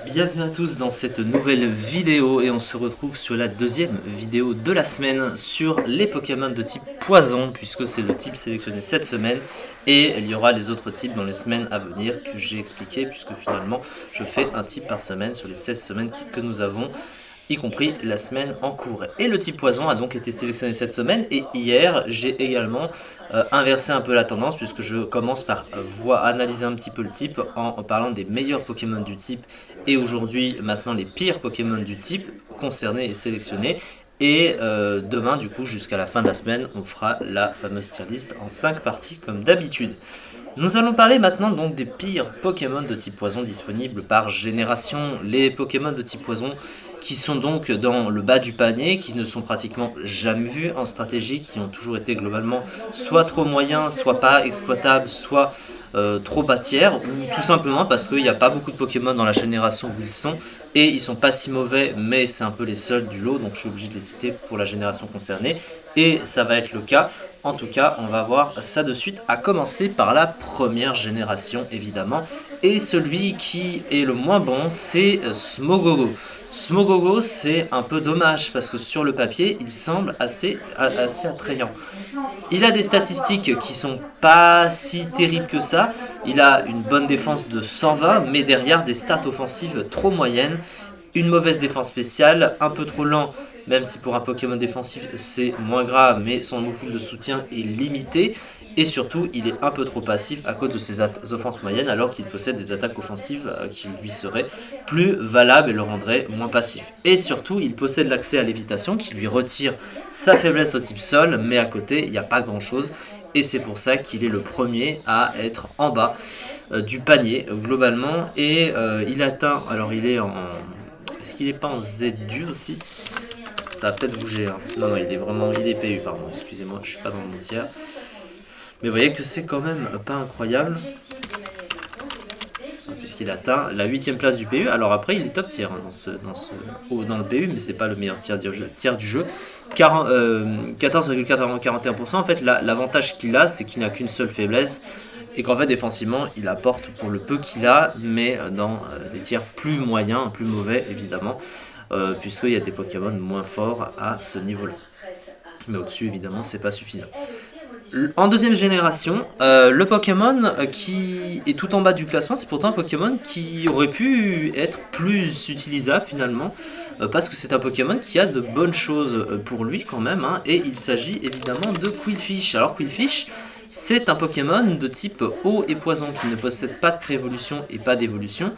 Bienvenue à tous dans cette nouvelle vidéo et on se retrouve sur la deuxième vidéo de la semaine sur les Pokémon de type poison puisque c'est le type sélectionné cette semaine et il y aura les autres types dans les semaines à venir que j'ai expliqué puisque finalement je fais un type par semaine sur les 16 semaines que nous avons, y compris la semaine en cours. Et le type poison a donc été sélectionné cette semaine et hier j'ai également inversé un peu la tendance puisque je commence par analyser un petit peu le type en parlant des meilleurs Pokémon du type et aujourd'hui maintenant les pires Pokémon du type concernés et sélectionnés. Et demain du coup jusqu'à la fin de la semaine on fera la fameuse tier list en 5 parties comme d'habitude. Nous allons parler maintenant donc des pires Pokémon de type poison disponibles par génération. Les Pokémon de type poison qui sont donc dans le bas du panier, qui ne sont pratiquement jamais vus en stratégie, qui ont toujours été globalement soit trop moyens, soit pas exploitables, soit trop bas tiers, ou tout simplement parce qu'il n'y a pas beaucoup de Pokémon dans la génération où ils sont, et ils sont pas si mauvais, mais c'est un peu les seuls du lot, donc je suis obligé de les citer pour la génération concernée, et ça va être le cas. En tout cas, on va voir ça de suite, à commencer par la première génération évidemment. Et celui qui est le moins bon, c'est Smogogo. Smogogo, c'est un peu dommage parce que sur le papier, il semble assez attrayant. Il a des statistiques qui sont pas si terribles que ça. Il a une bonne défense de 120, mais derrière des stats offensives trop moyennes. Une mauvaise défense spéciale, un peu trop lent, même si pour un Pokémon défensif c'est moins grave, mais son pool de soutien est limité. Et surtout, il est un peu trop passif à cause de ses offenses moyennes, alors qu'il possède des attaques offensives qui lui seraient plus valables et le rendraient moins passif. Et surtout, il possède l'accès à l'évitation qui lui retire sa faiblesse au type sol, mais à côté, il n'y a pas grand chose. Et c'est pour ça qu'il est le premier à être en bas du panier globalement. Et il atteint, alors il est en... Est-ce qu'il n'est pas en ZU aussi? Ça va peut-être bouger. Hein. Non, non, il est PU, pardon. Excusez-moi, je suis pas dans le bon tiers. Mais vous voyez que c'est quand même pas incroyable. Puisqu'il atteint la 8ème place du PU. Alors après, il est top tier hein, dans le PU, mais c'est pas le meilleur tiers du jeu. 14,41%. En fait, l'avantage qu'il a, c'est qu'il n'a qu'une seule faiblesse. Et qu'en fait, défensivement, il apporte pour le peu qu'il a, mais dans des tiers plus moyens, plus mauvais, évidemment. Puisqu'il y a des Pokémon moins forts à ce niveau-là. Mais au-dessus, évidemment, c'est pas suffisant. En deuxième génération, le Pokémon qui est tout en bas du classement, c'est pourtant un Pokémon qui aurait pu être plus utilisable finalement, parce que c'est un Pokémon qui a de bonnes choses pour lui quand même, hein, et il s'agit évidemment de Qwilfish. Alors Qwilfish, c'est un Pokémon de type eau et poison qui ne possède pas de préévolution et pas d'évolution.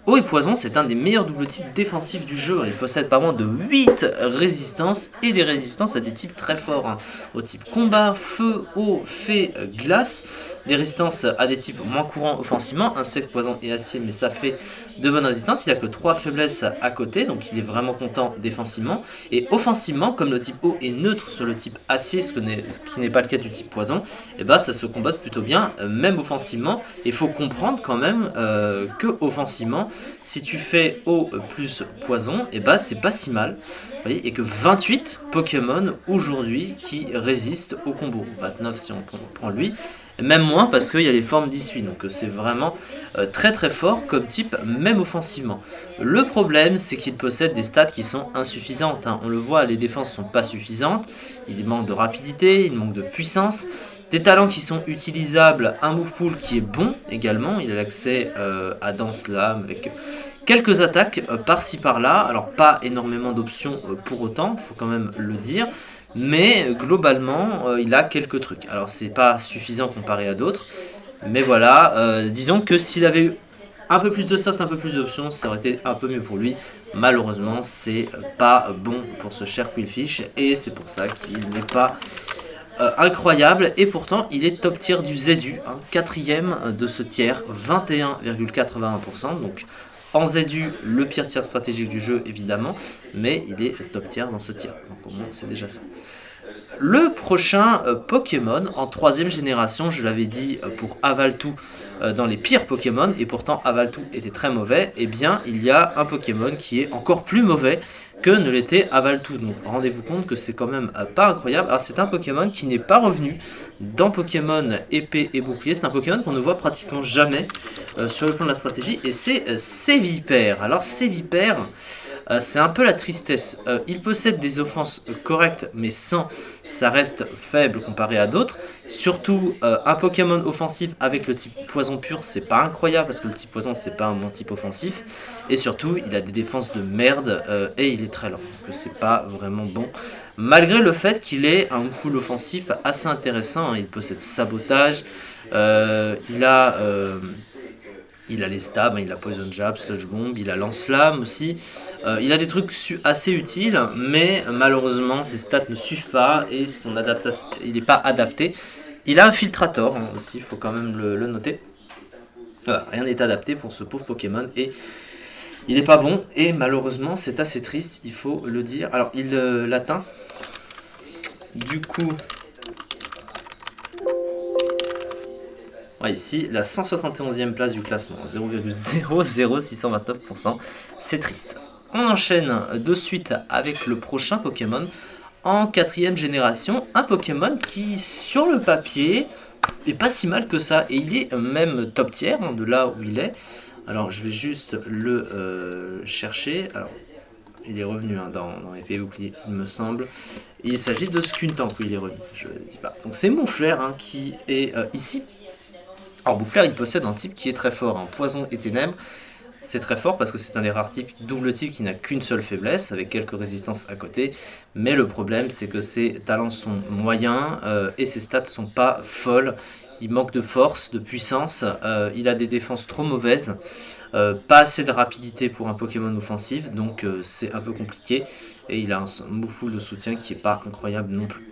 Eau et poison, c'est un des meilleurs double types défensifs du jeu. Il possède pas moins de 8 résistances et des résistances à des types très forts. Hein. Au type combat, feu, eau, fée, glace. Des résistances à des types moins courants offensivement, insectes, poison et acier, mais ça fait de bonnes résistances. Il a que 3 faiblesses à côté, donc il est vraiment content défensivement. Et offensivement, comme le type eau est neutre sur le type acier, ce qui n'est pas le cas du type poison, et ben ça se combat plutôt bien, même offensivement. Il faut comprendre quand même que offensivement, si tu fais eau plus poison, et ben c'est pas si mal. Voyez, et que 28 Pokémon aujourd'hui qui résistent au combo. 29 si on prend lui. Même moins parce qu'il y a les formes d'issue. Donc c'est vraiment très très fort comme type, même offensivement. Le problème, c'est qu'il possède des stats qui sont insuffisantes. Hein. On le voit, les défenses sont pas suffisantes. Il manque de rapidité, il manque de puissance. Des talents qui sont utilisables, un move pool qui est bon également. Il a l'accès à Danse Lame avec quelques attaques par-ci par-là. Alors pas énormément d'options pour autant, il faut quand même le dire. Mais globalement, il a quelques trucs. Alors c'est pas suffisant comparé à d'autres. Mais voilà, disons que s'il avait eu un peu plus de ça, un peu plus d'options, ça aurait été un peu mieux pour lui. Malheureusement, c'est pas bon pour ce cher Qwilfish. Et c'est pour ça qu'il n'est pas incroyable. Et pourtant, il est top tier du ZU. Hein, 4ème de ce tiers, 21,81%. Donc en ZU, le pire tiers stratégique du jeu, évidemment, mais il est top tier dans ce tiers. Donc au moins, c'est déjà ça. Le prochain Pokémon en 3ème génération, je l'avais dit pour Avaltou dans les pires Pokémon, et pourtant Avaltou était très mauvais, et bien il y a un Pokémon qui est encore plus mauvais que ne l'était Avaltou. Donc rendez-vous compte que c'est quand même pas incroyable. Alors c'est un Pokémon qui n'est pas revenu dans Pokémon épée et bouclier, c'est un Pokémon qu'on ne voit pratiquement jamais sur le plan de la stratégie, et c'est Sévipère. Alors Sévipère, c'est un peu la tristesse. Il possède des offenses correctes, mais sans, ça reste faible comparé à d'autres. Surtout, un Pokémon offensif avec le type poison pur, c'est pas incroyable parce que le type poison, c'est pas mon type offensif. Et surtout, il a des défenses de merde et il est très lent. Donc c'est pas vraiment bon. Malgré le fait qu'il ait un full offensif assez intéressant, hein. Il possède sabotage, il a. Il a les stabs, il a Poison Jab, Sludge Bomb, il a Lance-Flamme aussi. Il a des trucs assez utiles, mais malheureusement ses stats ne suivent pas et son adaptation, il n'est pas adapté. Il a un Filtrator hein, aussi, il faut quand même le noter. Voilà, rien n'est adapté pour ce pauvre Pokémon et il n'est pas bon et malheureusement c'est assez triste, il faut le dire. Alors il l'atteint. Du coup, ouais, ici, la 171e place du classement, 0,00629%, c'est triste. On enchaîne de suite avec le prochain Pokémon en 4ème génération, un Pokémon qui, sur le papier, est pas si mal que ça, et il est même top tier hein, de là où il est. Alors, je vais juste le chercher. Alors, il est revenu hein, dans épée et bouclier, il me semble. Il s'agit de Skuntank, où il est revenu, je ne dis pas. Donc, c'est Moufleur hein, qui est ici. Alors Moufleur il possède un type qui est très fort, hein. Poison et ténèbres, c'est très fort parce que c'est un des rares types double type qui n'a qu'une seule faiblesse, avec quelques résistances à côté, mais le problème c'est que ses talents sont moyens et ses stats sont pas folles, il manque de force, de puissance, il a des défenses trop mauvaises, pas assez de rapidité pour un Pokémon offensif, donc c'est un peu compliqué, et il a un move de soutien qui est pas incroyable non plus.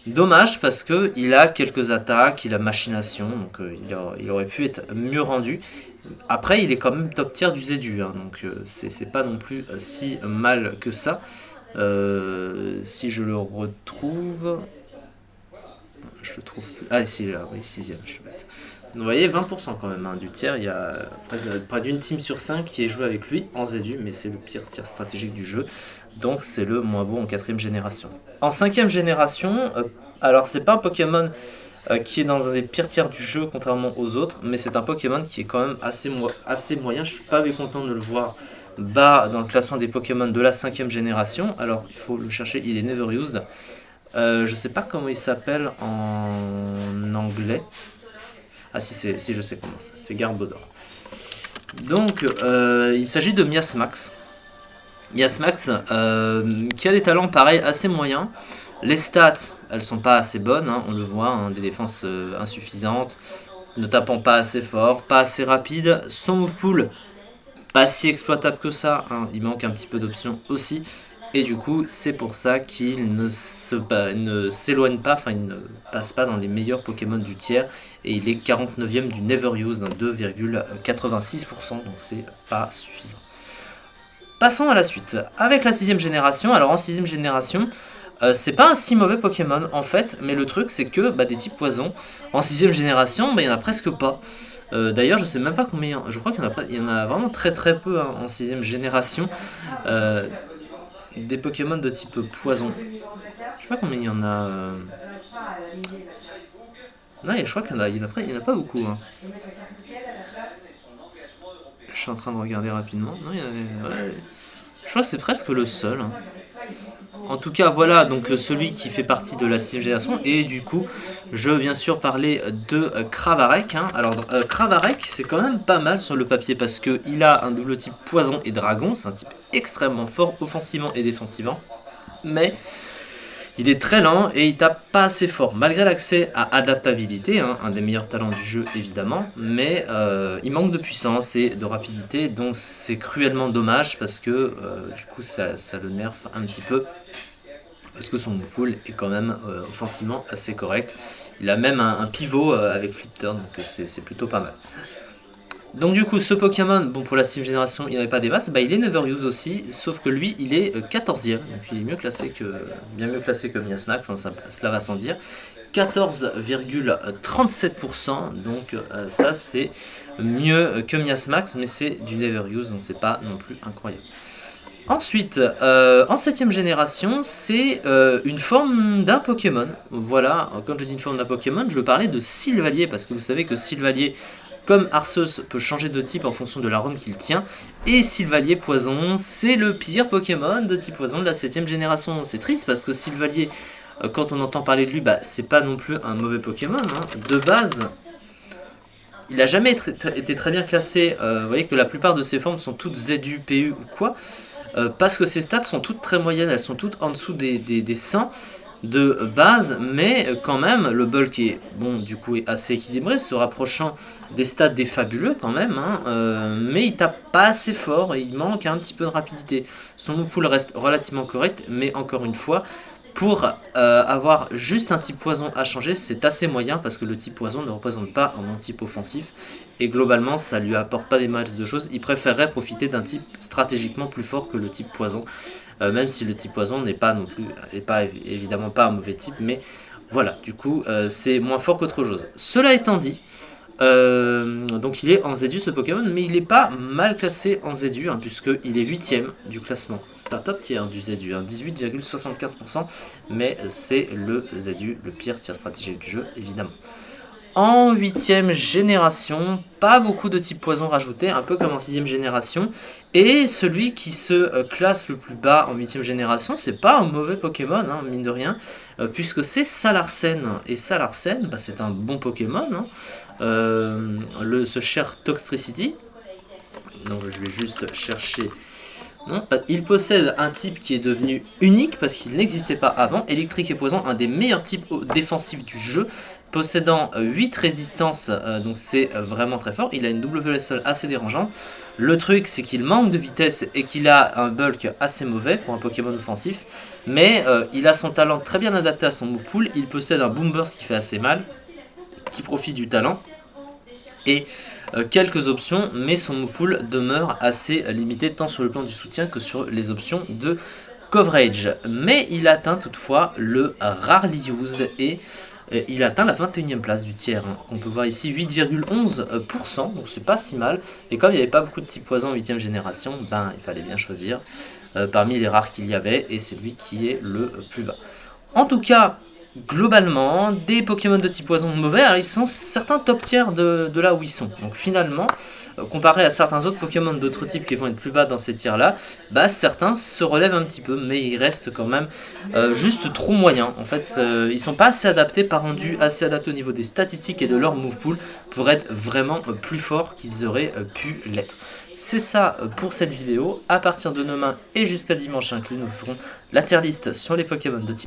Dommage parce que il a quelques attaques, il a machination, donc il aurait pu être mieux rendu. Après, il est quand même top tier du Zédu, hein, donc c'est pas non plus si mal que ça. Si je le retrouve, je le trouve plus. Ah, ici, là, oui, 6ème, je suis bête. Vous voyez, 20% quand même hein, du tiers. Il y a près d'une team sur 5 qui est joué avec lui en Zédu, mais c'est le pire tir stratégique du jeu. Donc c'est le moins bon en 4ème génération. En 5ème génération, alors c'est pas un Pokémon qui est dans un des pires tiers du jeu contrairement aux autres, mais c'est un Pokémon qui est quand même assez moyen. Je suis pas mécontent de le voir bas dans le classement des Pokémon de la 5ème génération. Alors il faut le chercher, il est never used. Je sais pas comment il s'appelle en anglais. Ah si je sais comment c'est Garbodor. Donc il s'agit de Miasmax. Miasmax qui a des talents pareils assez moyens. Les stats elles sont pas assez bonnes, hein, on le voit, hein, des défenses insuffisantes, ne tapant pas assez fort, pas assez rapide. Son move pool pas si exploitable que ça, hein, il manque un petit peu d'options aussi. Et du coup, c'est pour ça qu'il ne s'éloigne pas, enfin il ne passe pas dans les meilleurs Pokémon du tiers. Et il est 49ème du Never Use, 2,86%, donc c'est pas suffisant. Passons à la suite. Avec la 6ème génération, alors en 6ème génération, c'est pas un si mauvais Pokémon en fait, mais le truc c'est que des types poison, en 6ème génération, il y en a presque pas. D'ailleurs, je sais même pas combien, je crois qu'il y en a vraiment très peu hein, en 6ème génération. Des Pokémon de type poison. Je sais pas combien il y en a. Non, je crois qu'il y en a pas beaucoup. Hein. Je suis en train de regarder rapidement. Non, ouais. Je crois que c'est presque le seul. Hein. En tout cas, voilà donc celui qui fait partie de la 6ème génération. Et du coup, je veux bien sûr parler de Cravarek. Hein. Alors, Cravarek, c'est quand même pas mal sur le papier parce qu'il a un double type poison et dragon. C'est un type extrêmement fort offensivement et défensivement. Mais il est très lent et il tape pas assez fort, malgré l'accès à adaptabilité, hein, un des meilleurs talents du jeu évidemment, mais il manque de puissance et de rapidité, donc c'est cruellement dommage parce que du coup ça le nerf un petit peu, parce que son pool est quand même offensivement assez correct. Il a même un pivot avec flip turn, donc c'est plutôt pas mal. Donc du coup, ce Pokémon, bon pour la 6ème génération, il n'y avait pas des masses, bah il est Neveruse aussi, sauf que lui, il est 14e, donc il est mieux classé que, bien mieux classé que Miasmax, hein, cela va sans dire. 14,37%, donc ça c'est mieux que Miasmax, mais c'est du Neveruse, donc c'est pas non plus incroyable. Ensuite, en 7ème génération, c'est une forme d'un Pokémon. Voilà, quand je dis une forme d'un Pokémon, je veux parler de Sylvalier, parce que vous savez que Sylvalier, comme Arceus, peut changer de type en fonction de l'arôme qu'il tient. Et Sylvalier Poison, c'est le pire Pokémon de type Poison de la 7ème génération. C'est triste, parce que Sylvalier, quand on entend parler de lui, bah, c'est pas non plus un mauvais Pokémon. Hein. De base, il n'a jamais été très bien classé. Vous voyez que la plupart de ses formes sont toutes ZU, PU ou quoi. Parce que ses stats sont toutes très moyennes, elles sont toutes en dessous des 100 de base, mais quand même, le bulk est, bon, du coup, est assez équilibré, se rapprochant des stats des fabuleux quand même, hein, mais il tape pas assez fort et il manque un petit peu de rapidité. Son move pool reste relativement correct, mais encore une fois, pour avoir juste un type poison à changer, c'est assez moyen parce que le type poison ne représente pas un type offensif et globalement ça lui apporte pas des masses de choses. Il préférerait profiter d'un type stratégiquement plus fort que le type poison, même si le type poison n'est pas non plus, évidemment pas un mauvais type, mais voilà, du coup c'est moins fort qu'autre chose. Cela étant dit, donc il est en ZU ce Pokémon, mais il n'est pas mal classé en ZU, hein, puisqu'il est 8ème du classement. C'est un top tier du ZU, hein, 18,75%, mais c'est le ZU, le pire tier stratégique du jeu, évidemment. En 8ème génération, pas beaucoup de types poison rajoutés, un peu comme en 6ème génération. Et celui qui se classe le plus bas en 8ème génération, c'est pas un mauvais Pokémon, hein, mine de rien, puisque c'est Salarsen. Et Salarsen, bah, c'est un bon Pokémon, hein, ce cher Toxtricity. Donc je vais juste chercher. Non, il possède un type qui est devenu unique parce qu'il n'existait pas avant. Électrique et poison, un des meilleurs types défensifs du jeu, possédant 8 résistances, donc c'est vraiment très fort. Il a une WSL assez dérangeante. Le truc, c'est qu'il manque de vitesse et qu'il a un bulk assez mauvais pour un Pokémon offensif. Mais il a son talent très bien adapté à son move pool. Il possède un Boom Burst qui fait assez mal, qui profite du talent. Et quelques options, mais son move pool demeure assez limité tant sur le plan du soutien que sur les options de coverage. Mais il atteint toutefois le rarely used et il atteint la 21e place du tiers, hein, qu'on peut voir ici 8,11%, donc c'est pas si mal. Et comme il n'y avait pas beaucoup de types poison en 8ème génération, ben il fallait bien choisir parmi les rares qu'il y avait, et c'est lui qui est le plus bas. En tout cas, globalement, des Pokémon de type poison mauvais, alors ils sont certains top tiers de là où ils sont. Donc finalement, comparé à certains autres Pokémon d'autres types qui vont être plus bas dans ces tiers là, bah certains se relèvent un petit peu, mais ils restent quand même juste trop moyens. En fait, ils sont pas assez adaptés, pas rendus assez adaptés au niveau des statistiques et de leur move pool pour être vraiment plus forts qu'ils auraient pu l'être. C'est ça pour cette vidéo. À partir de demain et jusqu'à dimanche inclus, nous ferons la tier list sur les Pokémon de type